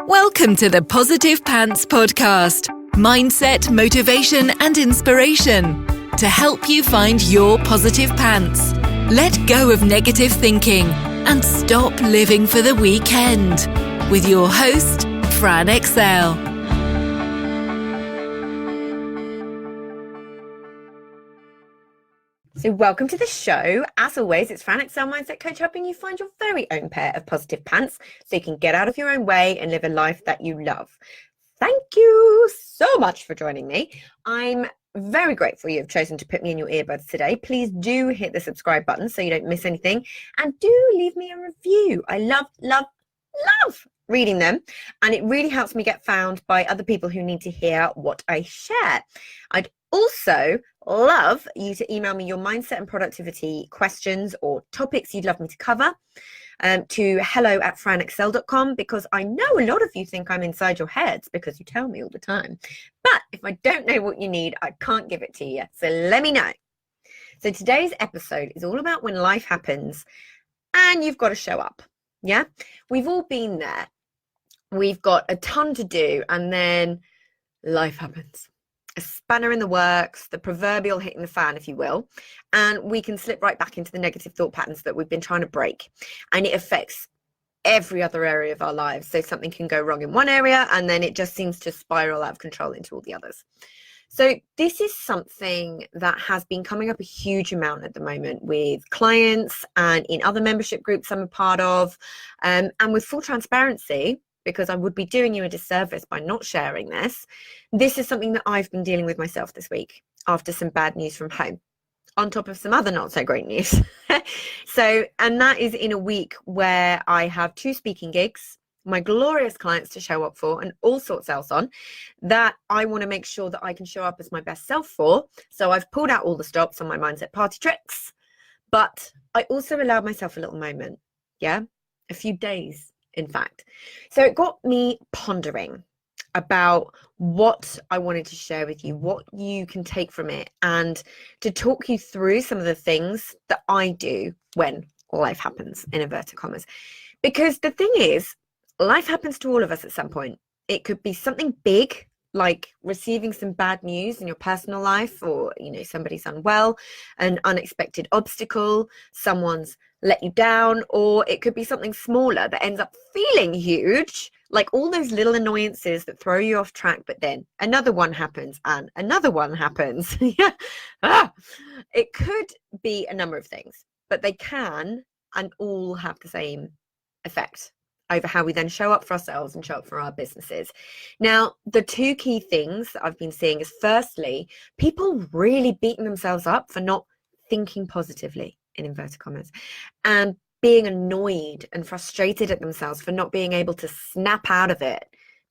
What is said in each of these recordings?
Welcome to the Positive Pants Podcast. Mindset, motivation, and inspiration to help you find your positive pants. Let go of negative thinking and stop living for the weekend. With your host, Fran Excel. So welcome to the show. As always, it's Fran Excel Mindset Coach, helping you find your very own pair of positive pants so you can get out of your own way and live a life that you love. Thank you so much for joining me. I'm very grateful you've chosen to put me in your earbuds today. Please do hit the subscribe button so you don't miss anything, and do leave me a review. I love reading them, and it really helps me get found by other people who need to hear what I share. I'd also love you to email me your mindset and productivity questions or topics you'd love me to cover to hello@franexcel.com, because I know a lot of you think I'm inside your heads because you tell me all the time. But if I don't know what you need, I can't give it to you. So let me know. So today's episode is all about when life happens and you've got to show up. Yeah, we've all been there. We've got a ton to do, and then life happens. A spanner in the works, the proverbial hitting the fan, if you will, and we can slip right back into the negative thought patterns that we've been trying to break. And it affects every other area of our lives. So something can go wrong in one area, and then it just seems to spiral out of control into all the others. So this is something that has been coming up a huge amount at the moment with clients and in other membership groups I'm a part of. And with full transparency, because I would be doing you a disservice by not sharing this, this is something that I've been dealing with myself this week after some bad news from home, on top of some other not so great news. And that is in a week where I have 2 speaking gigs, my glorious clients to show up for, and all sorts else on that I want to make sure that I can show up as my best self for. So I've pulled out all the stops on my mindset party tricks, but I also allowed myself a little moment. Yeah, a few days, in fact. So it got me pondering about what I wanted to share with you, what you can take from it, and to talk you through some of the things that I do when life happens, in inverted commas. Because the thing is, life happens to all of us at some point. It could be something big, like receiving some bad news in your personal life, or somebody's unwell, an unexpected obstacle, someone's let you down, or it could be something smaller that ends up feeling huge, like all those little annoyances that throw you off track, but then another one happens and another one happens. It could be a number of things, but they can and all have the same effect over how we then show up for ourselves and show up for our businesses. Now, the 2 key things that I've been seeing is, firstly, people really beating themselves up for not thinking positively, in inverted commas, and being annoyed and frustrated at themselves for not being able to snap out of it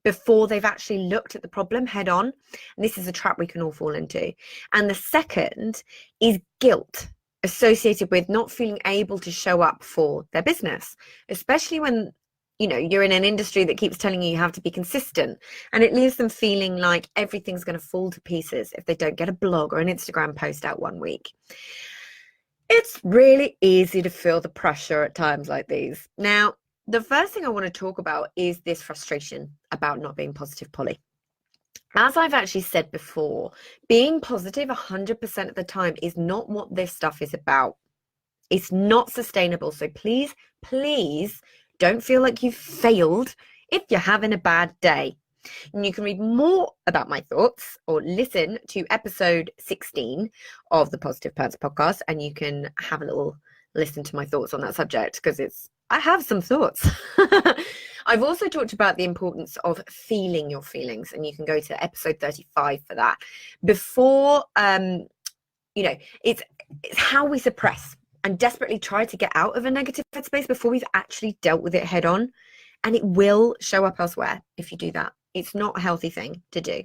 before they've actually looked at the problem head on. And this is a trap we can all fall into. And the second is guilt associated with not feeling able to show up for their business, especially when you're in an industry that keeps telling you have to be consistent, and it leaves them feeling like everything's going to fall to pieces if they don't get a blog or an Instagram post out one week. It's really easy to feel the pressure at times like these. Now, the first thing I want to talk about is this frustration about not being positive Polly. As I've actually said before, being positive 100% of the time is not what this stuff is about. It's not sustainable. So please don't feel like you've failed if you're having a bad day. And you can read more about my thoughts or listen to episode 16 of the Positive Pants podcast, and you can have a little listen to my thoughts on that subject, because I have some thoughts. I've also talked about the importance of feeling your feelings, and you can go to episode 35 for that. Before, it's how we suppress and desperately try to get out of a negative headspace before we've actually dealt with it head on. And it will show up elsewhere if you do that. It's not a healthy thing to do.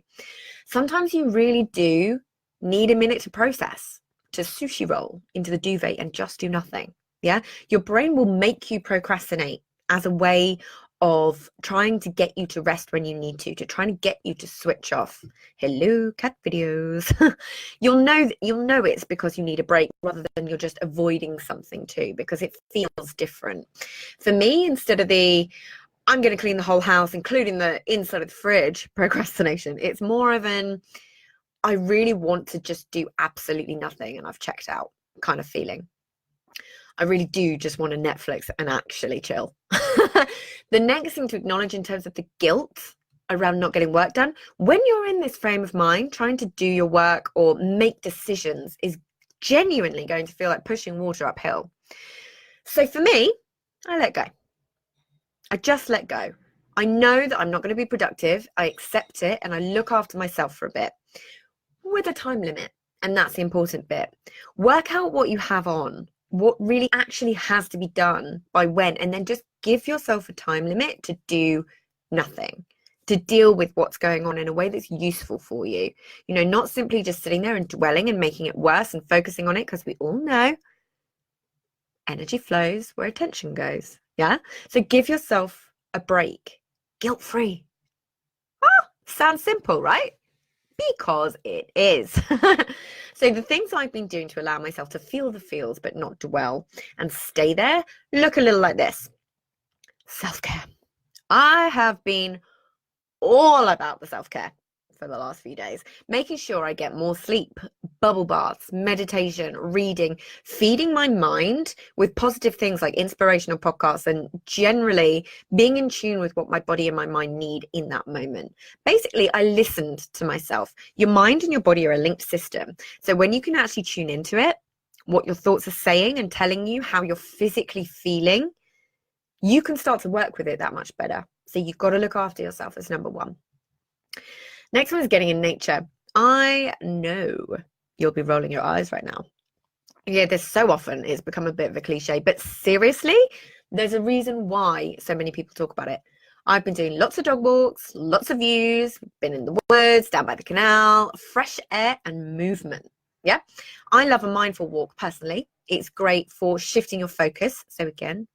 Sometimes you really do need a minute to process, to sushi roll into the duvet and just do nothing. Yeah, your brain will make you procrastinate as a way of trying to get you to rest when you need to trying to get you to switch off. Hello, cat videos. You'll know it's because you need a break rather than you're just avoiding something too, because it feels different. For me, instead of I'm going to clean the whole house, including the inside of the fridge procrastination. It's more of an, I really want to just do absolutely nothing and I've checked out kind of feeling. I really do just want to Netflix and actually chill. The next thing to acknowledge in terms of the guilt around not getting work done, when you're in this frame of mind, trying to do your work or make decisions is genuinely going to feel like pushing water uphill. So for me, I let go. I just let go. I know that I'm not going to be productive. I accept it and I look after myself for a bit with a time limit. And that's the important bit. Work out what you have on, what really actually has to be done by when, and then just give yourself a time limit to do nothing, to deal with what's going on in a way that's useful for you. You know, not simply just sitting there and dwelling and making it worse and focusing on it, because we all know energy flows where attention goes. Yeah. So give yourself a break, guilt-free. Sounds simple, right? Because it is. So the things I've been doing to allow myself to feel the feels but not dwell and stay there look a little like this. Self-care. I have been all about the self-care for the last few days, making sure I get more sleep, bubble baths, meditation, reading, feeding my mind with positive things like inspirational podcasts, and generally being in tune with what my body and my mind need in that moment. Basically, I listened to myself. Your mind and your body are a linked system. So when you can actually tune into it, what your thoughts are saying and telling you, how you're physically feeling, you can start to work with it that much better. So you've got to look after yourself as number one. Next one is getting in nature. I know you'll be rolling your eyes right now. Yeah, this so often it's become a bit of a cliche, but seriously, there's a reason why so many people talk about it. I've been doing lots of dog walks, lots of views, been in the woods, down by the canal, fresh air and movement. Yeah, I love a mindful walk personally. It's great for shifting your focus. So again,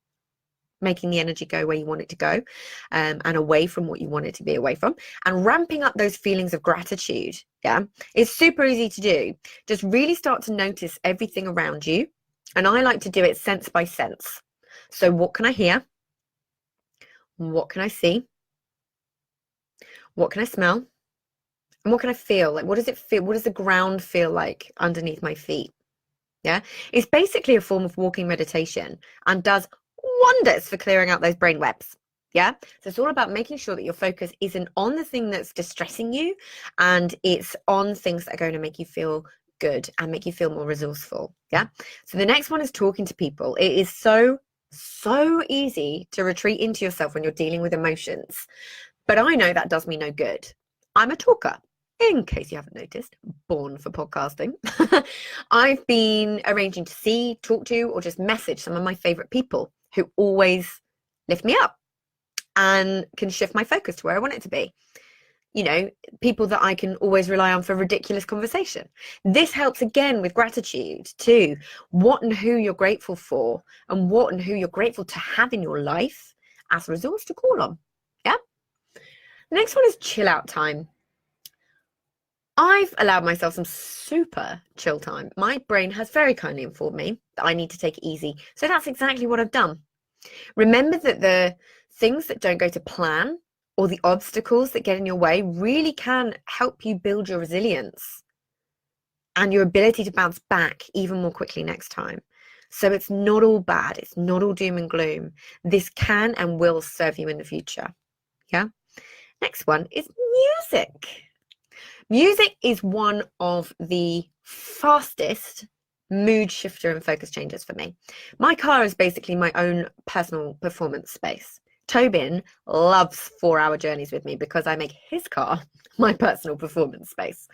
making the energy go where you want it to go, and away from what you want it to be away from, and ramping up those feelings of gratitude. Yeah, it's super easy to do. Just really start to notice everything around you. And I like to do it sense by sense. So what can I hear? What can I see? What can I smell? And what can I feel? Like, what does it feel? What does the ground feel like underneath my feet? Yeah, it's basically a form of walking meditation and does wonders for clearing out those brain webs. Yeah, so it's all about making sure that your focus isn't on the thing that's distressing you, and it's on things that are going to make you feel good and make you feel more resourceful. Yeah, so the next one is talking to people. It is so easy to retreat into yourself when you're dealing with emotions, but I know that does me no good. I'm a talker. In case you haven't noticed, born for podcasting. I've been arranging to see, talk to, or just message some of my favorite people who always lift me up and can shift my focus to where I want it to be. You know, people that I can always rely on for ridiculous conversation. This helps again with gratitude too. What and who you're grateful for, and what and who you're grateful to have in your life as a resource to call on. Yeah. The next one is chill out time. I've allowed myself some super chill time. My brain has very kindly informed me that I need to take it easy. So that's exactly what I've done. Remember that the things that don't go to plan or the obstacles that get in your way really can help you build your resilience and your ability to bounce back even more quickly next time. So it's not all bad. It's not all doom and gloom. This can and will serve you in the future. Yeah. Next one is music. Music is one of the fastest mood shifter and focus changes for me. My car is basically my own personal performance space. Tobin loves 4-hour journeys with me because I make his car my personal performance space.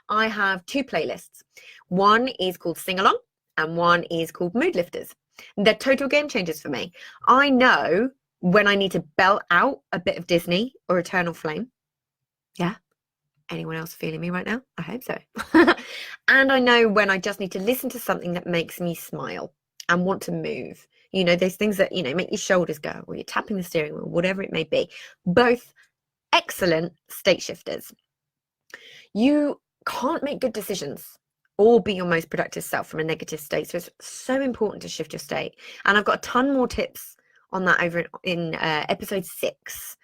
I have 2 playlists. One is called Sing Along and one is called Mood Lifters. They're total game changers for me. I know when I need to belt out a bit of Disney or Eternal Flame. Yeah. Anyone else feeling me right now? I hope so. And I know when I just need to listen to something that makes me smile and want to move. You know, those things that, you know, make your shoulders go, or you're tapping the steering wheel, whatever it may be. Both excellent state shifters. You can't make good decisions or be your most productive self from a negative state. So it's so important to shift your state. And I've got a ton more tips on that over in episode 6.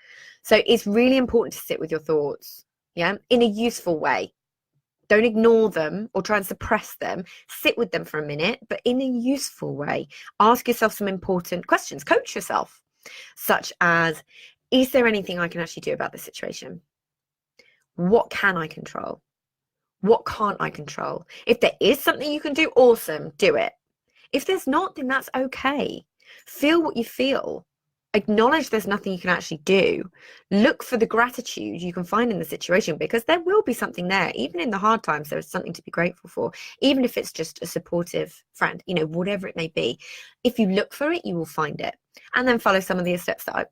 So it's really important to sit with your thoughts, yeah, in a useful way. Don't ignore them or try and suppress them. Sit with them for a minute, but in a useful way. Ask yourself some important questions. Coach yourself, such as, is there anything I can actually do about this situation? What can I control? What can't I control? If there is something you can do, awesome, do it. If there's not, then that's okay. Feel what you feel. Acknowledge there's nothing you can actually do. Look for the gratitude you can find in the situation, because there will be something there. Even in the hard times, there is something to be grateful for, even if it's just a supportive friend, you know, whatever it may be. If you look for it, you will find it. And then follow some of the steps that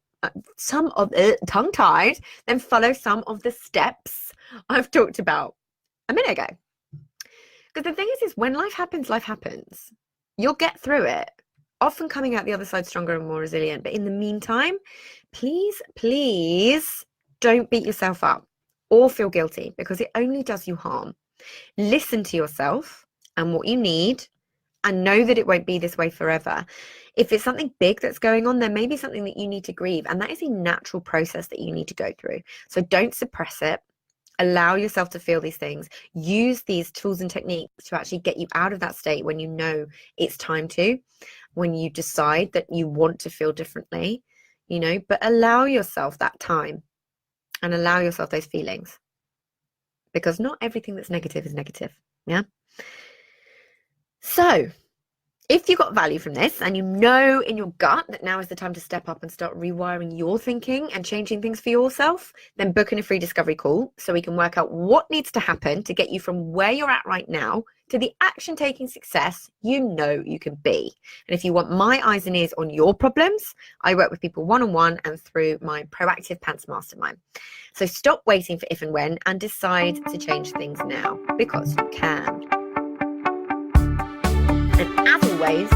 tongue-tied, then follow some of the steps I've talked about a minute ago. Because the thing is when life happens. You'll get through it, often coming out the other side stronger and more resilient. But in the meantime, please don't beat yourself up or feel guilty, because it only does you harm. Listen to yourself and what you need, and know that it won't be this way forever. If it's something big that's going on, there may be something that you need to grieve, and that is a natural process that you need to go through. So don't suppress it. Allow yourself to feel these things. Use these tools and techniques to actually get you out of that state when you know it's time to, when you decide that you want to feel differently, you know, but allow yourself that time and allow yourself those feelings, because not everything that's negative is negative. Yeah. So if you got value from this, and you know in your gut that now is the time to step up and start rewiring your thinking and changing things for yourself, then book in a free discovery call so we can work out what needs to happen to get you from where you're at right now to the action-taking success you know you can be. And if you want my eyes and ears on your problems, I work with people one-on-one and through my Proactive Pants Mastermind. So stop waiting for if and when, and decide to change things now, because you can. And as always,